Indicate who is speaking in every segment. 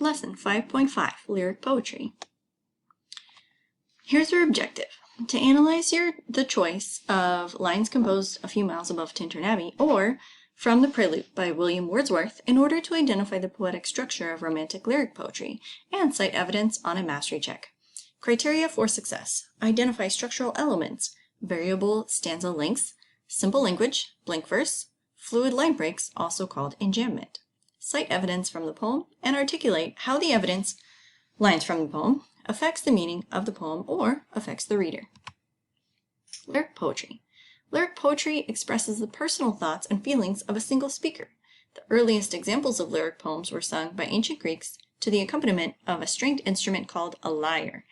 Speaker 1: Lesson 5.5, Lyric Poetry. Here's your objective. To analyze the choice of lines composed a few miles above Tintern Abbey or From the Prelude by William Wordsworth in order to identify the poetic structure of romantic lyric poetry and cite evidence on a mastery check. Criteria for success. Identify structural elements, variable stanza lengths, simple language, blank verse, fluid line breaks, also called enjambment. Cite evidence from the poem and articulate how the evidence, lines from the poem, affects the meaning of the poem or affects the reader. Lyric poetry. Lyric poetry expresses the personal thoughts and feelings of a single speaker. The earliest examples of lyric poems were sung by ancient Greeks to the accompaniment of a stringed instrument called a lyre.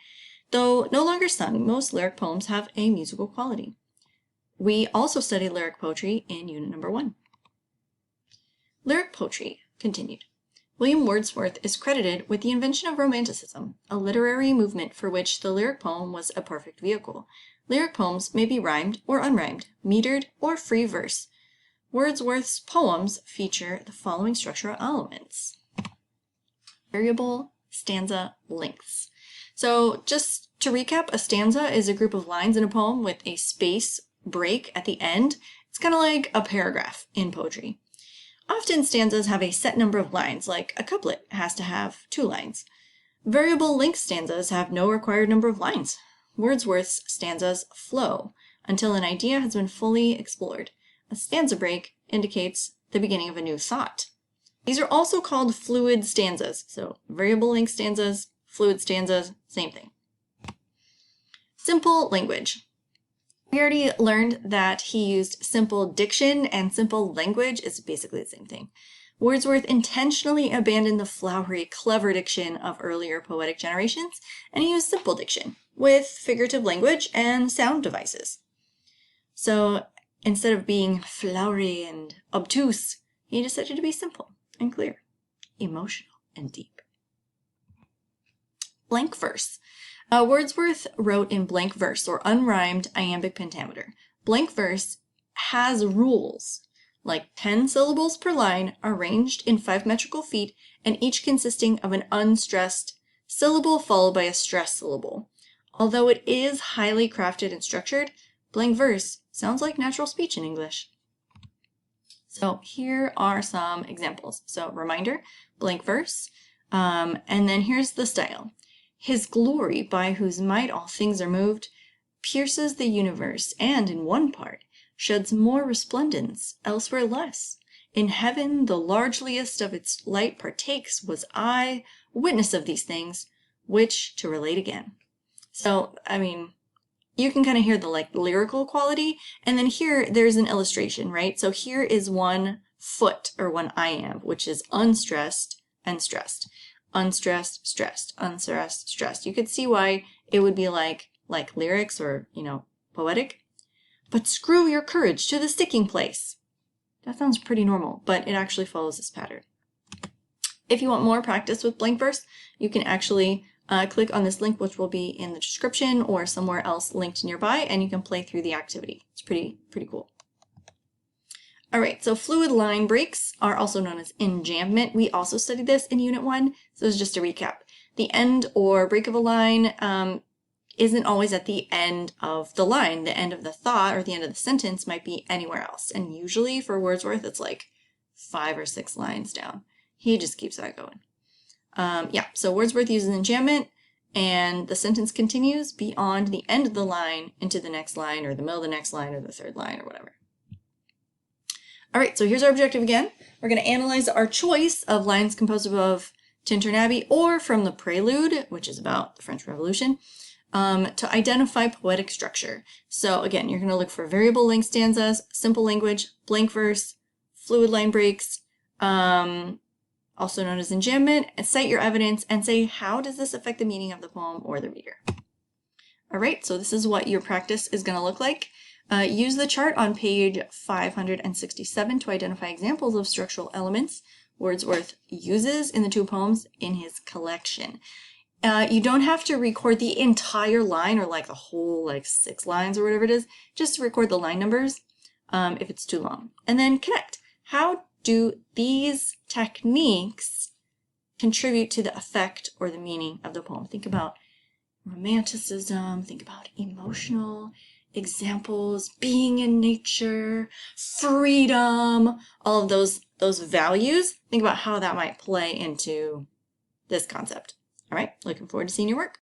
Speaker 1: Though no longer sung, most lyric poems have a musical quality. We also studied lyric poetry in Unit Number 1. Lyric poetry continued. William Wordsworth is credited with the invention of Romanticism, a literary movement for which the lyric poem was a perfect vehicle. Lyric poems may be rhymed or unrhymed, metered or free verse. Wordsworth's poems feature the following structural elements. Variable stanza lengths. So just to recap, a stanza is a group of lines in a poem with a space break at the end. It's kind of like a paragraph in poetry. Often stanzas have a set number of lines, like a couplet has to have 2 lines. Variable length stanzas have no required number of lines. Wordsworth's stanzas flow until an idea has been fully explored. A stanza break indicates the beginning of a new thought. These are also called fluid stanzas. So variable length stanzas, fluid stanzas, same thing. Simple language. We already learned that he used simple diction, and simple language is basically the same thing. Wordsworth intentionally abandoned the flowery, clever diction of earlier poetic generations, and he used simple diction with figurative language and sound devices. So instead of being flowery and obtuse, he decided to be simple and clear, emotional and deep. Blank verse. Wordsworth wrote in blank verse, or unrhymed iambic pentameter. Blank verse has rules, like 10 syllables per line arranged in 5 metrical feet, and each consisting of an unstressed syllable followed by a stressed syllable. Although it is highly crafted and structured, blank verse sounds like natural speech in English. So here are some examples. So reminder, blank verse, and then here's the style. His glory, by whose might all things are moved, pierces the universe, and in one part sheds more resplendence, elsewhere less. In heaven the largeliest of its light partakes, was I witness of these things, which to relate again. So, I mean, you can kind of hear the lyrical quality, and then here there's an illustration, right? So here is one foot, or one iamb, which is unstressed and stressed. Unstressed, stressed, unstressed, stressed. You could see why it would be like lyrics or, poetic. But screw your courage to the sticking place. That sounds pretty normal, but it actually follows this pattern. If you want more practice with blank verse, you can actually click on this link, which will be in the description or somewhere else linked nearby, and you can play through the activity. It's pretty cool. All right, so fluid line breaks are also known as enjambment. We also studied this in Unit 1, so it's just a recap. The end or break of a line isn't always at the end of the line. The end of the thought or the end of the sentence might be anywhere else. And usually for Wordsworth, it's like 5 or 6 lines down. He just keeps that going. So Wordsworth uses enjambment, and the sentence continues beyond the end of the line into the next line, or the middle of the next line, or the third line, or whatever. All right, so here's our objective again. We're going to analyze our choice of lines composed of Tintern Abbey or From the Prelude, which is about the French Revolution, to identify poetic structure. So again, you're going to look for variable length stanzas, simple language, blank verse, fluid line breaks, also known as enjambment, and cite your evidence and say, how does this affect the meaning of the poem or the reader? All right, so this is what your practice is going to look like. Use the chart on page 567 to identify examples of structural elements Wordsworth uses in the 2 poems in his collection. You don't have to record the entire line or the whole 6 lines or whatever it is, just record the line numbers if it's too long. And then connect. How do these techniques contribute to the effect or the meaning of the poem. Think about romanticism, think about emotional examples, being in nature, freedom, all of those values. Think about how that might play into this concept. All right, looking forward to seeing your work.